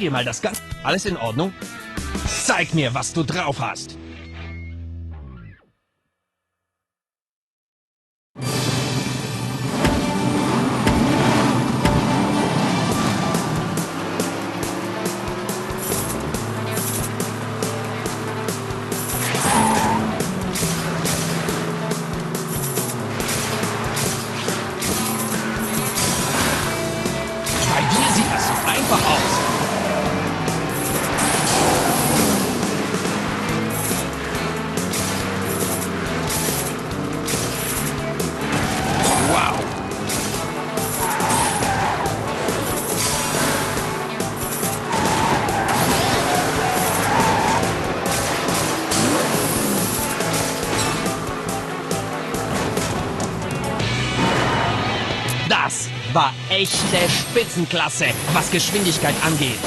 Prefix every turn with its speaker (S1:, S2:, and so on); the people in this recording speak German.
S1: dir mal das Ganze. Alles in Ordnung? Zeig mir, was du drauf hast. Bei dir sieht das so einfach aus. Wow. Das war echte Spitzenklasse, was Geschwindigkeit angeht.